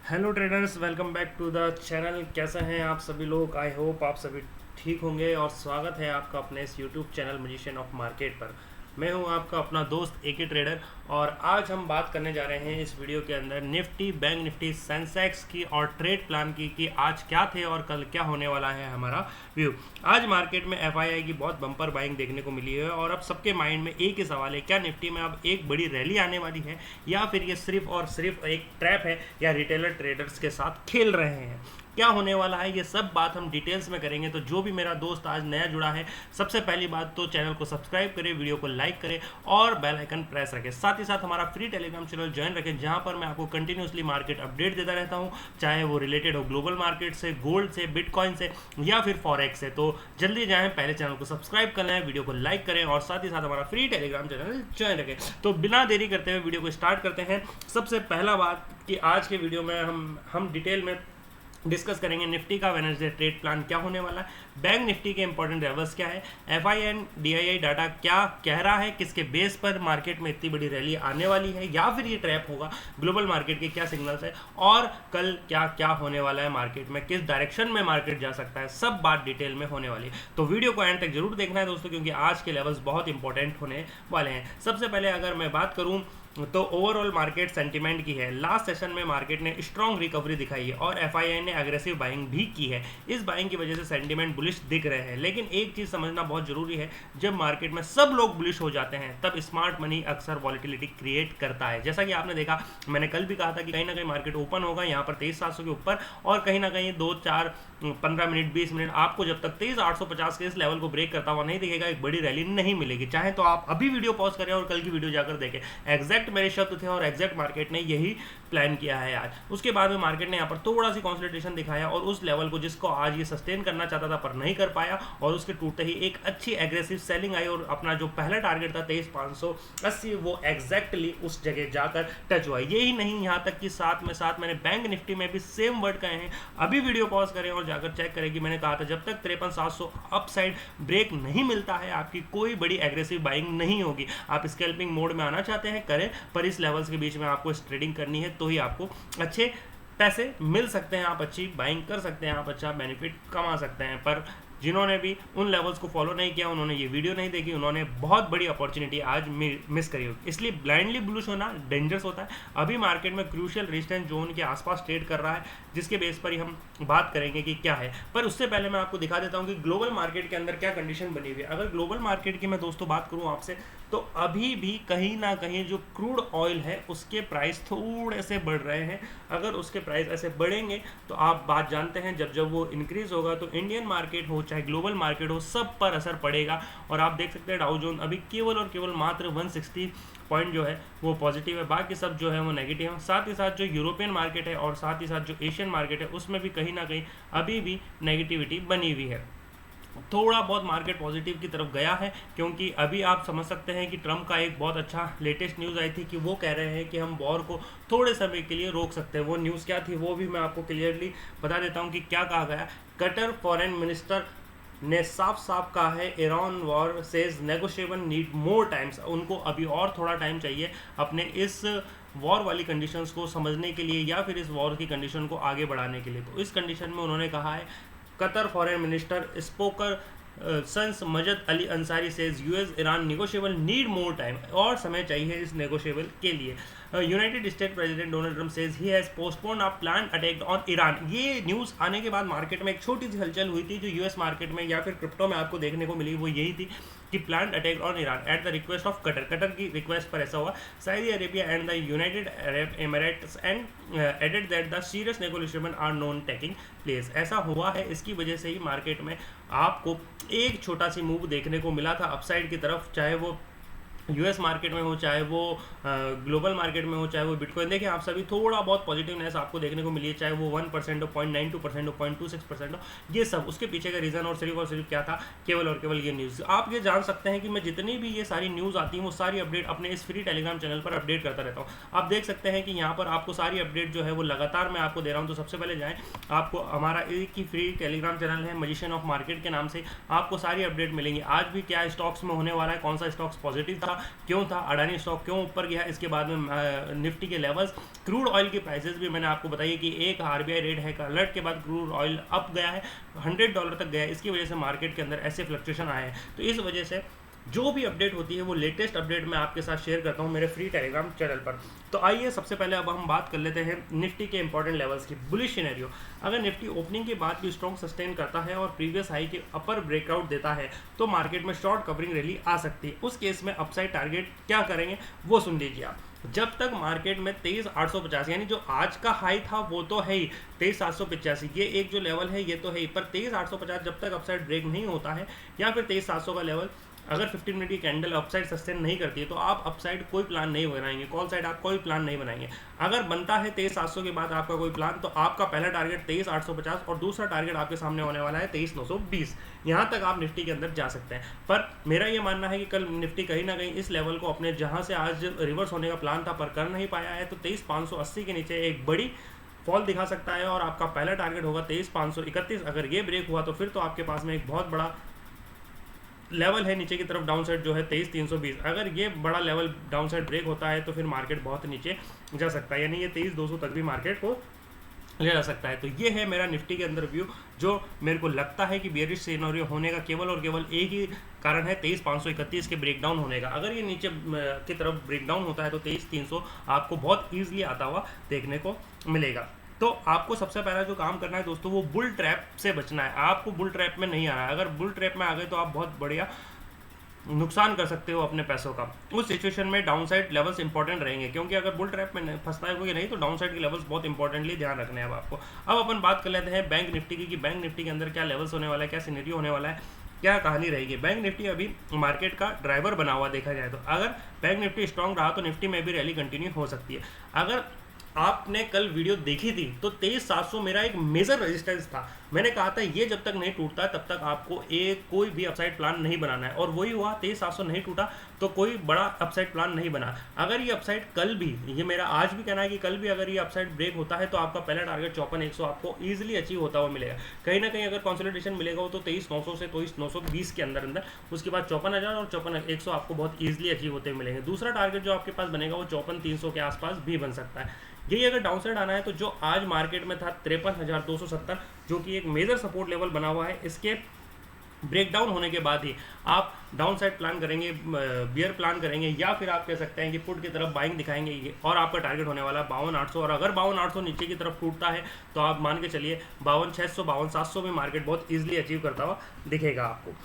Hello traders, welcome back to the channel. कैसे हैं आप सभी लोग? आई होप आप सभी ठीक होंगे और स्वागत है आपका अपने इस YouTube channel magician of market पर। मैं हूं आपका अपना दोस्त एके ट्रेडर और आज हम बात करने जा रहे हैं इस वीडियो के अंदर निफ्टी, बैंक निफ्टी, सेंसेक्स की और ट्रेड प्लान की कि आज क्या थे और कल क्या होने वाला है हमारा व्यू। आज मार्केट में एफआईआई की बहुत बम्पर बाइंग देखने को मिली है और अब सबके माइंड में एक ही सवाल है, क्या निफ्टी में अब एक बड़ी रैली आने वाली है या फिर ये सिर्फ और सिर्फ एक ट्रैप है या रिटेलर ट्रेडर्स के साथ खेल रहे हैं। क्या होने वाला है ये सब बात हम डिटेल्स में करेंगे। तो जो भी मेरा दोस्त आज नया जुड़ा है, सबसे पहली बात तो चैनल को सब्सक्राइब करें, वीडियो को लाइक करें और बेल आइकन प्रेस रखें। साथ ही साथ हमारा फ्री टेलीग्राम चैनल ज्वाइन रखें, जहां पर मैं आपको कंटिन्यूसली मार्केट अपडेट देता रहता हूं, चाहे वो रिलेटेड हो ग्लोबल मार्केट से, गोल्ड से, बिटकॉइन से या फिर फॉरेक्स से। तो जल्दी जाएं, पहले चैनल को सब्सक्राइब कर लें, वीडियो को लाइक करें और साथ ही साथ हमारा फ्री टेलीग्राम चैनल ज्वाइन रखें। तो बिना देरी करते हुए वीडियो को स्टार्ट करते हैं। सबसे पहला बात कि आज के वीडियो में हम डिटेल में डिस्कस करेंगे निफ्टी का वेडनेसडे ट्रेड प्लान क्या होने वाला है, बैंक निफ्टी के इंपॉर्टेंट लेवल्स क्या है, एफआईएन डीआईआई डाटा क्या कह रहा है, किसके बेस पर मार्केट में इतनी बड़ी रैली आने वाली है या फिर ये ट्रैप होगा, ग्लोबल मार्केट के क्या सिग्नल्स है और कल क्या क्या होने वाला है मार्केट में, किस डायरेक्शन में मार्केट जा सकता है, सब बात डिटेल में होने वाली है। तो वीडियो को एंड तक जरूर देखना है दोस्तों, क्योंकि आज के लेवल्स बहुत इंपॉर्टेंट होने वाले हैं। सबसे पहले अगर मैं बात करूं तो ओवरऑल मार्केट सेंटीमेंट की है। लास्ट सेशन में मार्केट ने स्ट्रॉन्ग रिकवरी दिखाई है और एफआईआई ने एग्रेसिव बाइंग भी की है। इस बाइंग की वजह से सेंटीमेंट बुलिश दिख रहे हैं, लेकिन एक चीज समझना बहुत जरूरी है, जब मार्केट में सब लोग बुलिश हो जाते हैं तब स्मार्ट मनी अक्सर वॉलिटिलिटी क्रिएट करता है। जैसा कि आपने देखा, मैंने कल भी कहा था कि कहीं ना कहीं मार्केट ओपन होगा यहाँ पर 23,700 के ऊपर और कहीं ना कहीं 2, 4, 15 मिनट, 20 मिनट आपको जब तक 23,850 के इस लेवल को ब्रेक करता हुआ नहीं दिखेगा, एक बड़ी रैली नहीं मिलेगी। चाहे तो आप अभी वीडियो पॉज करें और कल की वीडियो जाकर देखें। एग्जैक्ट मेरे शब्द थे और एग्जैक्ट मार्केट ने यही प्लान किया है आज। उसके बाद में मार्केट ने यहाँ पर थोड़ा सी कंसोलिडेशन दिखाया और उस लेवल को जिसको आज ये सस्टेन करना चाहता था पर नहीं कर पाया और उसके टूटते ही एक अच्छी एग्रेसिव सेलिंग आई और अपना जो पहला टारगेट था 23,580 वो एग्जैक्टली उस जगह जाकर टच हुआ। यही नहीं, यहाँ तक कि साथ में मैंने बैंक निफ्टी में भी सेम वर्ड कहे हैं। अभी वीडियो पॉज करें और जाकर चेक करें कि मैंने कहा था जब तक 53,700 अपसाइड ब्रेक नहीं मिलता है आपकी कोई बड़ी एग्रेसिव बाइंग नहीं होगी। आप स्कैल्पिंग मोड में आना चाहते हैं करें, पर इस लेवल्स के बीच में आपको ट्रेडिंग करनी है तो ही आपको अच्छे पैसे मिल सकते हैं, आप अच्छी बाइंग कर सकते हैं, आप अच्छा बेनिफिट कमा सकते हैं। पर जिन्होंने भी उन लेवल्स को फॉलो नहीं किया, उन्होंने ये वीडियो नहीं देखी, उन्होंने बहुत बड़ी अपॉर्चुनिटी आज मिस करी होगी। इसलिए ब्लाइंडली बुलिश होना डेंजरस होता है। अभी मार्केट में क्रूशियल रेजिस्टेंस जोन के आसपास ट्रेड कर रहा है, जिसके बेस पर ही हम बात करेंगे कि क्या है। पर उससे पहले मैं आपको दिखा देता हूँ कि ग्लोबल मार्केट के अंदर क्या कंडीशन बनी हुई है। अगर ग्लोबल मार्केट की मैं दोस्तों बात करूँ आपसे, तो अभी भी कहीं ना कहीं जो क्रूड ऑयल है उसके प्राइस थोड़े से बढ़ रहे हैं। अगर उसके प्राइस ऐसे बढ़ेंगे तो आप बात जानते हैं, जब वो इंक्रीज होगा तो इंडियन मार्केट हो चाहे ग्लोबल मार्केट हो, सब पर असर पड़ेगा। और आप देख सकते हैं डाउ जोन अभी केवल और केवल मात्र 160 पॉइंट जो है वो पॉजिटिव है, बाकी सब जो है वो नेगेटिव है। साथ ही साथ जो यूरोपियन मार्केट है और साथ ही साथ जो एशियन मार्केट है उसमें भी कहीं ना कहीं अभी भी नेगेटिविटी बनी हुई है। थोड़ा बहुत मार्केट पॉजिटिव की तरफ गया है, क्योंकि अभी आप समझ सकते हैं कि ट्रम्प का एक बहुत अच्छा लेटेस्ट न्यूज़ आई थी कि वो कह रहे हैं कि हम वॉर को थोड़े समय के लिए रोक सकते हैं। वो न्यूज़ क्या थी वो भी मैं आपको क्लियरली बता देता हूँ कि क्या कहा गया। कतर फॉरेन मिनिस्टर ने साफ साफ कहा है, Iran war says negotiable need more times. उनको अभी और थोड़ा टाइम चाहिए अपने इस वॉर वाली कंडीशंस को समझने के लिए या फिर इस वॉर की कंडीशन को आगे बढ़ाने के लिए। तो इस कंडीशन में उन्होंने कहा है, Qatar foreign minister spokesperson Majed Ali Ansari says US Iran negotiable need more time, और समय चाहिए इस नेगोशिएबल के लिए। United State president Donald Trump says he has postponed a plan attack on Iran. ये न्यूज़ आने के बाद मार्केट में एक छोटी सी हलचल हुई थी, जो यूएस मार्केट में या फिर क्रिप्टो में आपको देखने को मिली, वो यही थी कि plan attack on Iran at the request of Qatar. Qatar की रिक्वेस्ट पर ऐसा हुआ। Saudi Arabia and the United Arab Emirates and added that the serious negotiation are now taking place. ऐसा हुआ है, इसकी वजह से ही मार्केट में आपको एक छोटा सी मूव देखने को मिला था अपसाइड की तरफ, चाहे वो यूएस मार्केट में हो, चाहे वो ग्लोबल मार्केट में हो, चाहे वो बिटकॉइन। देखिए आप सभी थोड़ा बहुत पॉजिटिवनेस आपको देखने को मिली है, चाहे वो 1% हो, 0.92% हो, 0.26% हो, ये सब उसके पीछे का रीज़न और सिर्फ क्या था, केवल और केवल ये न्यूज़। आप ये जान सकते हैं कि मैं जितनी भी ये सारी न्यूज़ आती हैं वो सारी अपडेट अपने इस फ्री टेलीग्राम चैनल पर अपडेट करता रहता हूँ। आप देख सकते हैं कि यहाँ पर आपको सारी अपडेट जो है वो लगातार मैं आपको दे रहा हूँ। तो सबसे पहले जाएँ, आपको हमारा एक ही फ्री टेलीग्राम चैनल है मजिशियन ऑफ मार्केट के नाम से, आपको सारी अपडेट मिलेंगी। आज भी क्या स्टॉक्स में होने वाला है, कौन सा स्टॉक्स पॉजिटिव था, क्यों था, अडानी स्टॉक क्यों ऊपर गया, इसके बाद में निफ्टी के लेवल्स, क्रूड ऑयल की प्राइसेस भी मैंने आपको बताई कि एक आरबीआई रेट है अलर्ट के बाद क्रूड ऑयल अप गया है, $100 तक गया है, इसकी वजह से मार्केट के अंदर ऐसे फ्लक्चुएशन आए हैं। तो इस वजह से जो भी अपडेट होती है वो लेटेस्ट अपडेट मैं आपके साथ शेयर करता हूँ मेरे फ्री टेलीग्राम चैनल पर। तो आइए सबसे पहले अब हम बात कर लेते हैं निफ्टी के इंपॉर्टेंट लेवल्स की। बुलिश सिनेरियो, अगर निफ्टी ओपनिंग के बाद भी स्ट्रॉन्ग सस्टेन करता है और प्रीवियस हाई के अपर ब्रेकआउट देता है तो मार्केट में शॉर्ट कवरिंग रैली आ सकती है। उस केस में अपसाइड टारगेट क्या करेंगे वो सुन लीजिए आप। जब तक मार्केट में 23,885 यानी जो आज का हाई था वो तो है ही 23,785, ये एक जो लेवल है ये तो है ही, पर 23,850 जब तक अपसाइड ब्रेक नहीं होता है या फिर 23,700 का लेवल अगर 15 मिनट की कैंडल अपसाइड सस्टेन नहीं करती है तो आप अपसाइड कोई प्लान नहीं बनाएंगे, कॉल साइड आप कोई प्लान नहीं बनाएंगे। अगर बनता है 23,700 के बाद आपका कोई प्लान तो आपका पहला टारगेट 23,850 और दूसरा टारगेट आपके सामने होने वाला है 23,920। यहाँ तक आप निफ्टी के अंदर जा सकते हैं। पर मेरा ये मानना है कि कल निफ्टी कहीं ना कहीं इस लेवल को अपने जहाँ से आज रिवर्स होने का प्लान था पर कर नहीं पाया है, तो 23,580 के नीचे एक बड़ी फॉल दिखा सकता है और आपका पहला टारगेट होगा 23,531। अगर ये ब्रेक हुआ तो फिर तो आपके पास में एक बहुत बड़ा लेवल है नीचे की तरफ डाउन साइड जो है 23,320। अगर ये बड़ा लेवल डाउन साइड ब्रेक होता है तो फिर मार्केट बहुत नीचे जा सकता है, यानी ये 23,200 तक भी मार्केट को ले जा सकता है। तो ये है मेरा निफ्टी के अंदर व्यू, जो मेरे को लगता है कि बेयरिश सिनेरियो होने का केवल और केवल एक ही कारण है 23,531 के ब्रेकडाउन होने का। अगर ये नीचे की तरफ ब्रेकडाउन होता है तो 23,300 आपको बहुत ईजिली आता हुआ देखने को मिलेगा। तो आपको सबसे पहला जो काम करना है दोस्तों वो बुल ट्रैप से बचना है। आपको बुल ट्रैप में नहीं आना है। अगर बुल ट्रैप में आ गए तो आप बहुत बढ़िया नुकसान कर सकते हो अपने पैसों का। उस सिचुएशन में डाउन साइड लेवल्स इंपॉर्टेंट रहेंगे, क्योंकि अगर बुल ट्रैप में फंसना है कोई नहीं तो डाउन साइड के लेवल्स बहुत इंपॉर्टेंटली ध्यान रखने हैं अब आपको। अब अपन बात कर लेते हैं बैंक निफ्टी की कि बैंक निफ्टी के अंदर क्या लेवल्स होने वाला है, क्या सिनेरियो होने वाला है, क्या कहानी रहेगी। बैंक निफ्टी अभी मार्केट का ड्राइवर बना हुआ देखा जाए तो अगर बैंक निफ्टी स्ट्रांग रहा तो निफ्टी में भी रैली कंटिन्यू हो सकती है। अगर आपने कल वीडियो देखी थी तो 23,700 मेरा एक मेजर रेजिस्टेंस था। मैंने कहा था ये जब तक नहीं टूटता तब तक आपको एक कोई भी अपसाइड प्लान नहीं बनाना है, और वही हुआ। 23,700 नहीं टूटा तो कोई बड़ा अपसाइड प्लान नहीं बना। अगर ये अपसाइड कल भी, ये मेरा आज भी कहना है कि कल भी अगर ये अपसाइड ब्रेक होता है तो आपका पहला टारगेट 54,100 आपको ईजिली अचीव होता हुआ मिलेगा। कहीं ना कहीं अगर कंसोलिडेशन मिलेगा हो तो 23,900 से 23,920 के अंदर अंदर, उसके बाद 54,000 और 54,100 आपको बहुत ईजिली अचीव होते मिलेंगे। दूसरा टारगेट जो आपके पास बनेगा वो 54,300 के आसपास भी बन सकता है। यही अगर डाउन साइड आना है तो जो आज मार्केट में था 53,270 जो कि एक मेजर सपोर्ट लेवल बना हुआ है, इसके ब्रेकडाउन होने के बाद ही आप डाउन साइड प्लान करेंगे, बियर प्लान करेंगे, या फिर आप कह सकते हैं कि पुट की तरफ बाइंग दिखाएंगे और आपका टारगेट होने वाला है 52,800। और अगर 52,800 नीचे की तरफ टूटता है तो आप मान के चलिए 52,600 52,700 में मार्केट बहुत ईजिली अचीव करता हुआ दिखेगा आपको।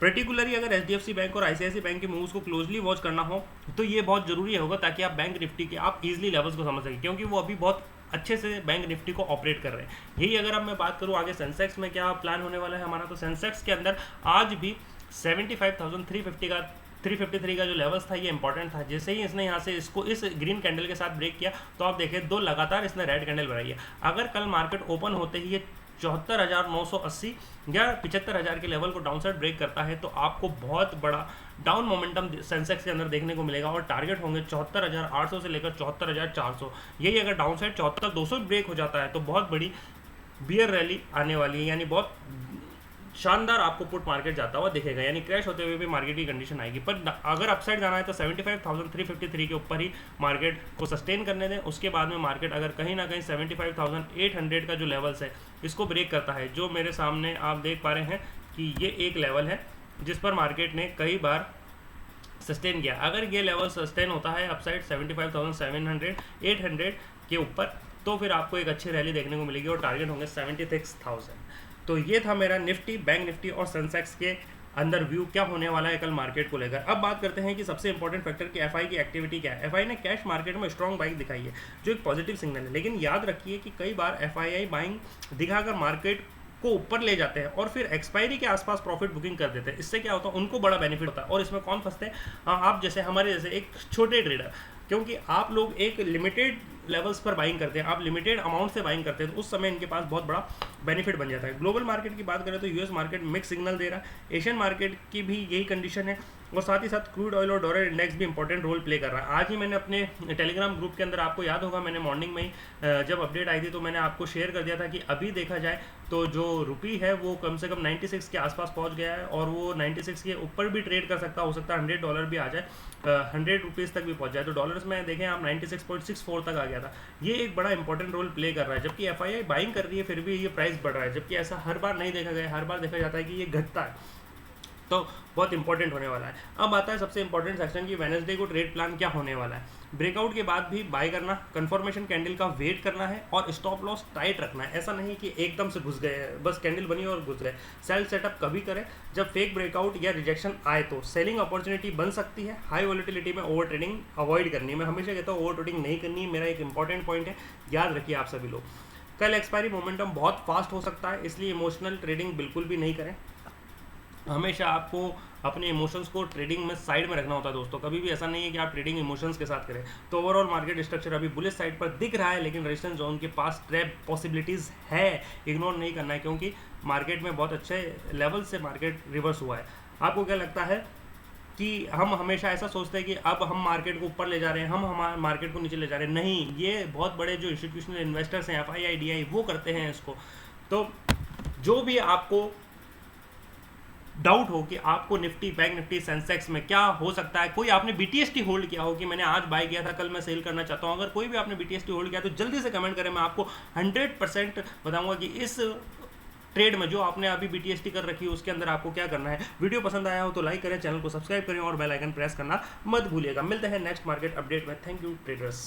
पर्टिकुलरली अगर एचडीएफसी बैंक और आईसीआईसी बैंक के मूव्स को क्लोजली वॉच करना हो तो ये बहुत जरूरी होगा, ताकि आप बैंक निफ्टी के आप इजीली लेवल्स को समझ सकें, क्योंकि वो अभी बहुत अच्छे से बैंक निफ्टी को ऑपरेट कर रहे हैं। यही अगर अब मैं बात करूँ आगे सेंसेक्स में क्या प्लान होने वाला है हमारा, तो सेंसेक्स के अंदर आज भी 75,350 का 353 का जो लेवल्स था ये इंपॉर्टेंट था। जैसे ही इसने यहाँ से इसको इस ग्रीन कैंडल के साथ ब्रेक किया तो आप देखें 2 लगातार इसने रेड कैंडल बनाई है। अगर कल मार्केट ओपन होते ही ये 74,980 या 75,000 के लेवल को डाउन साइड ब्रेक करता है तो आपको बहुत बड़ा डाउन मोमेंटम सेंसेक्स के अंदर देखने को मिलेगा, और टारगेट होंगे 74,800 से लेकर 74,400। यही अगर डाउन साइड 74,200 ब्रेक हो जाता है तो बहुत बड़ी बियर रैली आने वाली है, यानी बहुत शानदार आपको पुट मार्केट जाता हुआ दिखेगा, यानी क्रैश होते हुए भी मार्केट की कंडीशन आएगी। पर अगर अपसाइड जाना है तो 75,353 के ऊपर ही मार्केट को सस्टेन करने दें। उसके बाद में मार्केट अगर कहीं ना कहीं 75,800 का जो लेवल्स है इसको ब्रेक करता है, जो मेरे सामने आप देख पा रहे हैं कि ये एक लेवल है जिस पर मार्केट ने कई बार सस्टेन किया। अगर ये लेवल सस्टेन होता है अपसाइड 75,700 800 के ऊपर तो फिर आपको एक अच्छी रैली देखने को मिलेगी और टारगेट होंगे 76,000। तो ये था मेरा निफ्टी, बैंक निफ्टी और सेंसेक्स के अंदर व्यू क्या होने वाला है कल मार्केट को लेकर। अब बात करते हैं कि सबसे इंपॉर्टेंट फैक्टर कि एफआई की एक्टिविटी क्या है। एफआई ने कैश मार्केट में स्ट्रॉन्ग बाइंग दिखाई है जो एक पॉजिटिव सिग्नल है, लेकिन याद रखिए कि कई बार एफआईआई बाइंग दिखाकर मार्केट को ऊपर ले जाते हैं और फिर एक्सपायरी के आसपास प्रॉफिट बुकिंग कर देते हैं। इससे क्या होता है, उनको बड़ा बेनिफिट होता है। और इसमें कौन फंसते हैं? आप जैसे हमारे जैसे एक छोटे ट्रेडर, क्योंकि आप लोग एक लिमिटेड लेवल्स पर बाइंग करते हैं, आप लिमिटेड अमाउंट से बाइंग करते हैं, तो उस समय इनके पास बहुत बड़ा बेनिफिट बन जाता है। ग्लोबल मार्केट की बात करें तो यूएस मार्केट मिक्स सिग्नल दे रहा है, एशियन मार्केट की भी यही कंडीशन है, और साथ ही साथ क्रूड ऑयल और डॉलर इंडेक्स भी इंपॉर्टेंट रोल प्ले कर रहा है। आज ही मैंने अपने टेलीग्राम ग्रुप के अंदर, आपको याद होगा मैंने मॉर्निंग में ही जब अपडेट आई थी तो मैंने आपको शेयर कर दिया था कि अभी देखा जाए तो जो रुपी है वो कम से कम 96 के आसपास पहुंच गया है, और वो 96 के ऊपर भी ट्रेड कर सकता, हो सकता है $100 भी आ जाए, 100 रुपीज़ तक भी पहुंच जाए। तो डॉलर्स में देखें आप 96.64 तक आ गया था, ये एक बड़ा इंपॉर्टेंट रोल प्ले कर रहा है। जबकि एफआईआई बाइंग कर रही है फिर भी ये प्राइस बढ़ रहा है, जबकि ऐसा हर बार नहीं देखा गया, हर बार देखा जाता है कि ये घटता है, तो बहुत इंपॉर्टेंट होने वाला है। अब आता है सबसे इंपॉर्टेंट सेक्शन की वेडनेसडे को ट्रेड प्लान क्या होने वाला है। ब्रेकआउट के बाद भी बाय करना, कंफर्मेशन कैंडल का वेट करना है, और स्टॉप लॉस टाइट रखना है। ऐसा नहीं कि एकदम से घुस गए, बस कैंडल बनी और घुस गए। सेल सेटअप कभी करें जब फेक ब्रेकआउट या रिजेक्शन आए, तो सेलिंग अपॉर्चुनिटी बन सकती है। हाई वॉलेटिलिटी में ओवर ट्रेडिंग अवॉइड करनी है, मैं हमेशा कहता हूँ ओवर ट्रेडिंग नहीं करनी है, मेरा एक इंपॉर्टेंट पॉइंट है, याद रखिए आप सभी लोग। कल एक्सपायरी मोमेंटम बहुत फास्ट हो सकता है, इसलिए इमोशनल ट्रेडिंग बिल्कुल भी नहीं करें। हमेशा आपको अपने इमोशंस को ट्रेडिंग में साइड में रखना होता है दोस्तों, कभी भी ऐसा नहीं है कि आप ट्रेडिंग इमोशंस के साथ करें। तो ओवरऑल मार्केट स्ट्रक्चर अभी बुलिश साइड पर दिख रहा है, लेकिन रेजिस्टेंस जोन के पास ट्रैप पॉसिबिलिटीज़ है, इग्नोर नहीं करना है, क्योंकि मार्केट में बहुत अच्छे लेवल से मार्केट रिवर्स हुआ है। आपको क्या लगता है कि हम हमेशा ऐसा सोचते हैं कि अब हम मार्केट को ऊपर ले जा रहे हैं, हम हमारे मार्केट को नीचे ले जा रहे हैं? नहीं, ये बहुत बड़े जो इंस्टीट्यूशनल इन्वेस्टर्स हैं, एफआईआई, डीआई, वो करते हैं इसको। तो जो भी आपको डाउट हो कि आपको निफ्टी, बैंक निफ्टी, सेंसेक्स में क्या हो सकता है, कोई आपने बीटीएसटी होल्ड किया हो कि मैंने आज बाय किया था, कल मैं सेल करना चाहता हूं, अगर कोई भी आपने बीटीएसटी होल्ड किया तो जल्दी से कमेंट करें, मैं आपको 100% बताऊंगा कि इस ट्रेड में जो आपने अभी बीटीएसटी कर रखी है उसके अंदर आपको क्या करना है। वीडियो पसंद आया हो तो लाइक करें, चैनल को सब्सक्राइब करें और बेल आइकन प्रेस करना मत भूलिएगा। मिलते हैं नेक्स्ट मार्केट अपडेट में। Thank you traders.